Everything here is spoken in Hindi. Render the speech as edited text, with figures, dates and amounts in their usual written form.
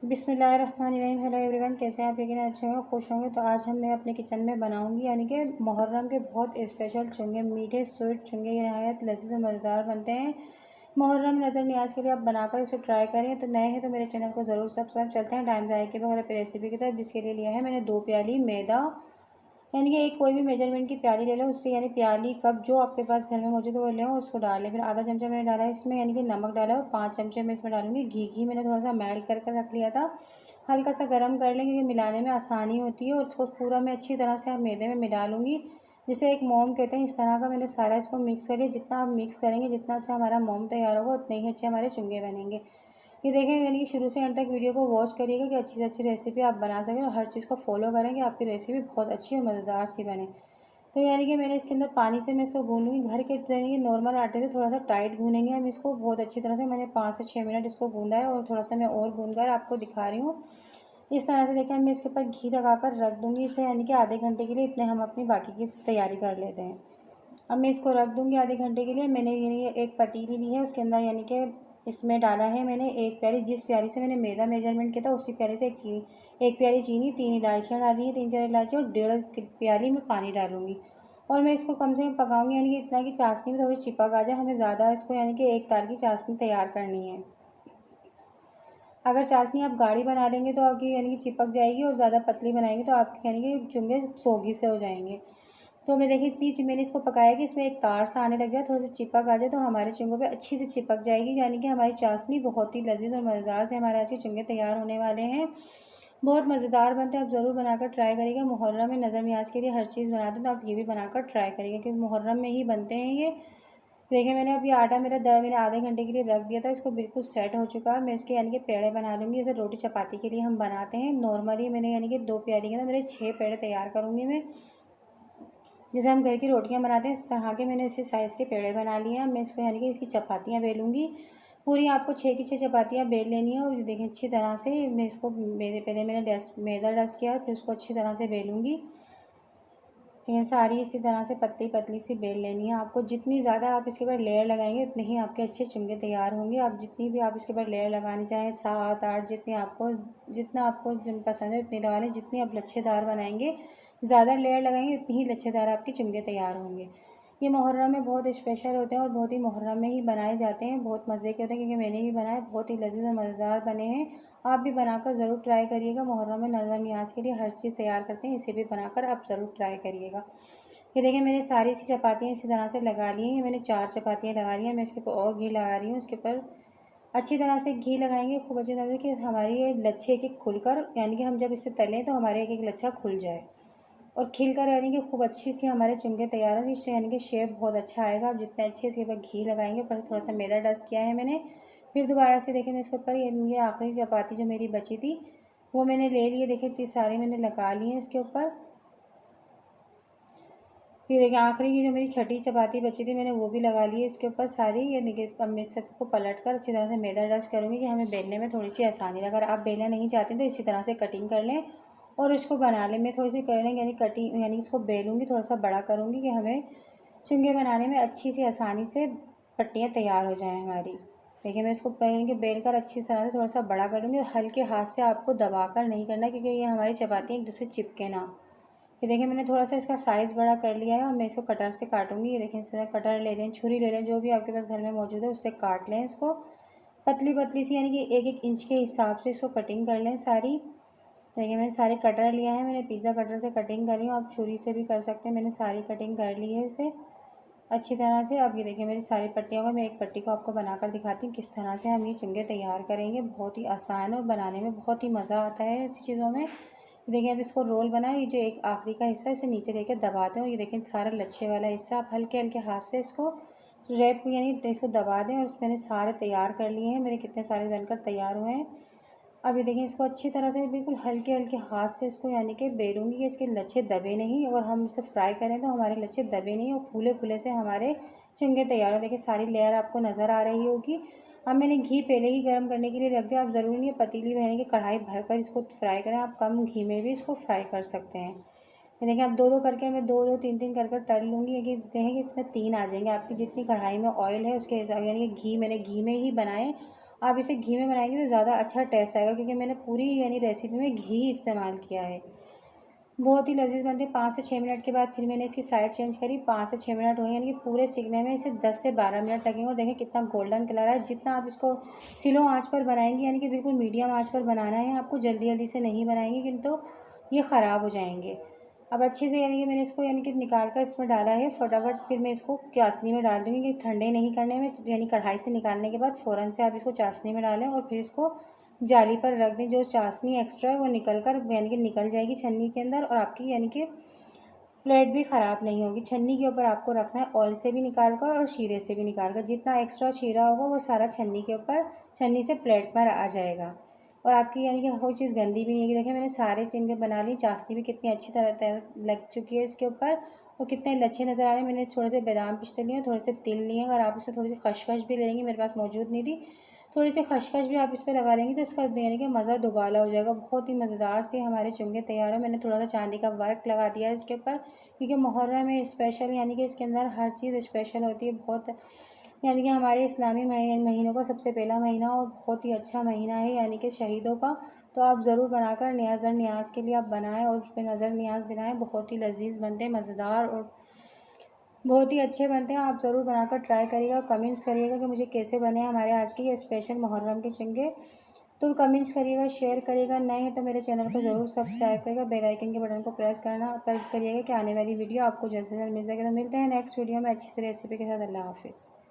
बिस्मिल्लाहिर्रहमानिर्रहीम। हेलो एवरीवन, कैसे हैं आप? यकीन अच्छे होंगे, खुश होंगे। तो आज मैं अपने किचन में बनाऊंगी यानी कि मुहर्रम के बहुत स्पेशल चुंगे, मीठे स्वीट चुंगे। ये नहायत लजीज और मज़ेदार बनते हैं। मुहर्रम नज़र न्याज के लिए आप बनाकर इसे ट्राई करें। तो नए हैं तो मेरे चैनल को ज़रूर सब्सक्राइब। चलते हैं टाइम ज़ाया के बगैर रेसिपी की तरफ। जिसके लिए लिया है मैंने 2 प्याली मैदा, यानी कि एक कोई भी मेजरमेंट की प्याली ले लो, उससे यानी प्याली कप जो आपके पास घर में मौजूद है वो लें, उसको डाल लें। फिर आधा चमचा मैंने डाला है इसमें यानी कि नमक डाला है, और 5 चमचे मैं इसमें डालूंगी घी मैंने थोड़ा सा मेल्ट कर रख लिया था। हल्का सा गर्म कर लें क्योंकि मिलाने में आसानी होती है। और उसको पूरा मैं अच्छी तरह से मैदे में मिला लूँगी, जिसे एक मोम कहते हैं। इस तरह का मैंने सारा इसको मिक्स कर लिया। जितना आप मिक्स करेंगे, जितना अच्छा हमारा मोम तैयार होगा, उतने ही अच्छे हमारे चुंगे बनेंगे। ये देखें, यानी कि शुरू से एंड तक वीडियो को वॉच करिएगा कि अच्छी से अच्छी रेसिपी आप बना सकें, और हर चीज़ को फॉलो करें कि आपकी रेसिपी बहुत अच्छी और मज़ेदार सी बने। तो यानी कि मैंने इसके अंदर पानी से मैं इसको गूँध लूँगी। घर के यानी कि नॉर्मल आटे से थोड़ा सा टाइट गूँधेंगे हम इसको बहुत अच्छी तरह से। मैंने 5 से 6 मिनट इसको गूँधा है, और थोड़ा सा मैं और गूँध कर आपको दिखा रही हूँ। इस तरह से देखिए, मैं इसके ऊपर घी लगाकर रख दूँगी इसे, यानी कि आधे घंटे के लिए। इतने हम अपनी बाकी की तैयारी कर लेते हैं। अब मैं इसको रख दूँगी आधे घंटे के लिए। मैंने यानी एक पतीली ली है, उसके अंदर यानी कि इसमें डाला है मैंने 1 प्याली, जिस प्याली से मैंने मैदा मेजरमेंट किया था उसी प्याली से एक प्याली चीनी, 3 इलायचियाँ डाली है, 3-4 इलायची, और 1.5 प्याली में पानी डालूँगी। और मैं इसको कम से कम पकाऊँगी, यानी कि इतना कि चाशनी में थोड़ी चिपक आ जाए। हमें ज़्यादा इसको यानी कि एक तार की चाशनी तैयार करनी है। अगर चाशनी आप गाढ़ी बना लेंगे तो आपकी यानी कि चिपक जाएगी, और ज़्यादा पतली बनाएंगे तो आपके यानी कि चुंगे सोगी से हो जाएंगे। तो मैं देखिए, इतनी मैंने इसको पकाया कि इसमें एक तार सा आने लग जाए, थोड़ा सा चिपक आ जाए, तो हमारे चुंगों पे अच्छी से चिपक जाएगी। यानी कि हमारी चाशनी बहुत ही लजीज और मज़ेदार से हमारे अच्छे चुंगे तैयार होने वाले हैं। बहुत मज़ेदार बनते हैं, आप ज़रूर बनाकर ट्राई करिएगा। मुहर्रम में नज़र न्याज के लिए हर चीज़ बनाते हैं, तो आप ये भी बनाकर ट्राई करिएगा, क्योंकि मुहर्रम में ही बनते हैं ये। देखिए, मैंने अब ये आटा मैंने आधे घंटे के लिए रख दिया था। इसको बिल्कुल सेट हो चुका है। मैं इसके यानी कि पेड़े बना लूँगी, जैसे रोटी चपाती के लिए हम बनाते हैं नॉर्मली। मैंने यानी कि 2 प्याली के अंदर मेरे 6 पेड़े तैयार करूँगी मैं, जैसे हम घर की रोटियां बनाते हैं इस तरह के मैंने इसी साइज़ के पेड़े बना लिए हैं। मैं इसको यानी कि इसकी चपातियाँ बेलूँगी। पूरी आपको 6 की 6 चपातियाँ बेल लेनी है। और ये देखें, अच्छी तरह से मैं इसको पहले मैंने मैदा डस्ट किया, फिर उसको अच्छी तरह से बेलूँगी। तो ये सारी इसी तरह से पतली पतली सी बेल लेनी है आपको। जितनी ज़्यादा आप इसके ऊपर लेयर लगाएंगे, उतने ही आपके अच्छे चुंगे तैयार होंगे। आप जितनी भी आप इसके ऊपर लेयर लगानी चाहें, 7-8, जितना आपको पसंद है उतनी लगा लें। जितनी आप लच्छेदार बनाएंगे, ज़्यादा लेयर लगाएंगे, उतनी ही लच्छेदार आपके चुंगे तैयार होंगे। ये मुहर्रम में बहुत स्पेशल होते हैं, और बहुत ही मुहर्रम में ही बनाए जाते हैं। बहुत मज़े के होते हैं, क्योंकि मैंने भी बनाए, बहुत ही लजीज और मज़ेदार बने हैं। आप भी बनाकर ज़रूर ट्राई करिएगा। मुहर्रम में नज़र न्याज के लिए हर चीज़ तैयार करते हैं, इसे भी बनाकर आप ज़रूर ट्राई करिएगा। ये देखिए, मैंने सारी सी चपातियाँ इसी तरह से लगा ली हैं। मैंने 4 चपातियाँ लगा ली हैं। मैं इसके ऊपर और घी लगा रही हूँ। इसके ऊपर अच्छी तरह से घी लगाएंगे, खूब अच्छी तरह से, कि हमारी ये लच्छे एक एक खुलकर, यानी कि हम जब इसे तलें तो हमारे एक एक लच्छा खुल जाए और खिल कर, यानी कि खूब अच्छी सी हमारे चुंगे तैयार हो। इससे यानी कि शेप बहुत अच्छा आएगा। आप जितने अच्छे से ऊपर घी लगाएंगे, ऊपर से थोड़ा सा मैदा डस्ट किया है मैंने। फिर दोबारा से देखिए, मैं इसके ऊपर ये आखिरी चपाती जो मेरी बची थी वो मैंने ले ली है। देखिए, इतनी सारी मैंने लगा ली है इसके ऊपर। फिर देखिए, आखिरी की जो मेरी छठी चपाती बची थी मैंने वो भी लगा ली है इसके ऊपर सारी। ये देखिए, अब मैं सबको पलट कर अच्छी तरह से मैदा डस्ट करूँगी कि हमें बेलने में थोड़ी सी आसानी लगे। अगर आप बेलना नहीं चाहते तो इसी तरह से कटिंग कर लें और इसको बना लें। मैं थोड़ी सी करेंगे यानी कटिंग, यानी इसको बेलूँगी, थोड़ा सा बड़ा करूँगी कि हमें चुंगे बनाने में अच्छी सी आसानी से पट्टियाँ तैयार हो जाएँ हमारी। देखिए, मैं इसको बेल कर अच्छी तरह से थोड़ा सा बड़ा कर लूँगी, और हल्के हाथ से आपको दबा कर नहीं करना, क्योंकि ये हमारी चपाती एक दूसरे चिपके ना। ये देखिए, मैंने थोड़ा सा इसका साइज़ बड़ा कर लिया है, और मैं इसको कटर से काटूंगी। ये देखिए, इस तरह कटर ले लें, छुरी ले लें, जो भी आपके पास घर में मौजूद है उससे काट लें इसको पतली पतली सी, यानी कि 1-1 इंच के हिसाब से इसको कटिंग कर लें सारी। देखिए, मैंने सारे कटर लिया है। मैंने पिज़्ज़ा कटर से कटिंग करी है, आप छुरी से भी कर सकते हैं। मैंने सारी कटिंग कर ली है इसे अच्छी तरह से। अब ये देखिए, मेरी सारी पट्टियों का मैं एक पट्टी को आपको बनाकर दिखाती हूँ किस तरह से हम ये चुंगे तैयार करेंगे। बहुत ही आसान, और बनाने में बहुत ही मज़ा आता है ऐसी चीज़ों में। देखिए, अब इसको रोल बनाए, ये जो एक आखिरी का हिस्सा इसे नीचे लेकर दबाते हैं। ये देखें, सारा लच्छे वाला हिस्सा आप हल्के हल्के हाथ से इसको रैप यानी इसको दबा दें। और मैंने सारे तैयार कर लिए हैं, मेरे कितने सारे बनकर तैयार हुए हैं। अब ये देखें, इसको अच्छी तरह से बिल्कुल हल्के हल्के हाथ से इसको यानी कि बेलूँगी कि इसके लच्छे दबे नहीं, और हम इसे फ्राई करें तो हमारे लच्छे दबे नहीं, और फूले फूले से हमारे चुंगे तैयार हो। देखिए, सारी लेयर आपको नज़र आ रही होगी। अब मैंने घी पहले ही गर्म करने के लिए रख दिया। आप ज़रूरी नहीं है पतीली में यानी कि कढ़ाई भरकर इसको फ्राई करें, आप कम घी में भी इसको फ्राई कर सकते हैं। ये देखिए, अब 2-2 करके मैं 2-2 3-3 कर तल लूँगी। कि देखें कि इसमें 3 आ जाएंगे। आपकी जितनी कढ़ाई में ऑयल है उसके हिसाब, यानी कि घी मैंने घी में ही बनाए। आप इसे घी में बनाएंगे तो ज़्यादा अच्छा टेस्ट आएगा, क्योंकि मैंने पूरी यानी रेसिपी में घी इस्तेमाल किया है। बहुत ही लजीज बनते हैं। 5 से 6 मिनट के बाद फिर मैंने इसकी साइड चेंज करी। 5 से 6 मिनट हुए, यानी कि पूरे सीखने में इसे 10 से 12 मिनट लगेंगे। और देखें कितना गोल्डन कलर है। जितना आप इसको स्लो आंच पर बनाएंगे, यानी कि बिल्कुल मीडियम आंच पर बनाना है आपको, जल्दी जल्दी से नहीं बनाएंगे, किंतु ये ख़राब हो जाएंगे। अब अच्छे से यानी कि मैंने इसको यानी कि निकाल कर इसमें डाला है फटाफट। फिर मैं इसको चाशनी में डाल दूँगी, कि ठंडे नहीं करने में, यानी कढ़ाई से निकालने के बाद फ़ौरन से आप इसको चाशनी में डालें और फिर इसको जाली पर रख दें। जो चाशनी एक्स्ट्रा है वो निकल कर यानी कि निकल जाएगी छन्नी के अंदर, और आपकी यानी कि प्लेट भी ख़राब नहीं होगी। छन्नी के ऊपर आपको रखना है ऑयल से भी निकाल कर और शीरे से भी निकाल कर। जितना एक्स्ट्रा शीरा होगा वो सारा छन्नी के ऊपर, छन्नी से प्लेट पर आ जाएगा। और आपकी यानी कि कोई चीज़ गंदी भी नहीं होगी। देखिए मैंने सारे तीन के बना ली। चाशनी भी कितनी अच्छी तरह लग चुकी है इसके ऊपर, और कितने लच्छे नज़र आ रहे हैं। मैंने थोड़े से बादाम पिस्ते लिए, थोड़े से तिल लिए। अगर आप इसमें थोड़ी सी खसखस भी ले लेंगे, मेरे पास मौजूद नहीं थी, थोड़ी सी खसखस भी आप इस पर लगा देंगे तो इसका यानी कि मज़ा दुबाला हो जाएगा। बहुत ही मज़ेदार से हमारे चुंगे तैयार है। मैंने थोड़ा सा चांदी का वर्क लगा दिया है इसके ऊपर, क्योंकि मुहर्रम में स्पेशल यानी कि इसके अंदर हर चीज़ स्पेशल होती है। बहुत यानी कि हमारे इस्लामी महीनों का सबसे पहला महीना और बहुत ही अच्छा महीना है, यानी कि शहीदों का। तो आप ज़रूर बनाकर नज़र नियाज के लिए आप बनाएं और उस पर नज़र नियाज दिलाएं। बहुत ही लजीज बनते हैं, मज़ेदार और बहुत ही अच्छे बनते हैं। आप ज़रूर बनाकर ट्राई करिएगा, कमेंट्स करिएगा कि मुझे कैसे बने हमारे आज के ये स्पेशल मुहर्रम के चुंगे। तो कमेंट्स करिएगा, शेयर करिएगा। नए हैं तो मेरे चैनल को ज़रूर सब्सक्राइब करिएगा, बेल आइकन के बटन को प्रेस करिएगा कि आने वाली वीडियो आपको जल्द से जल्द मिल सके। तो मिलते हैं नेक्स्ट वीडियो में अच्छी सी रेसिपी के साथ। अल्लाह हाफिज़।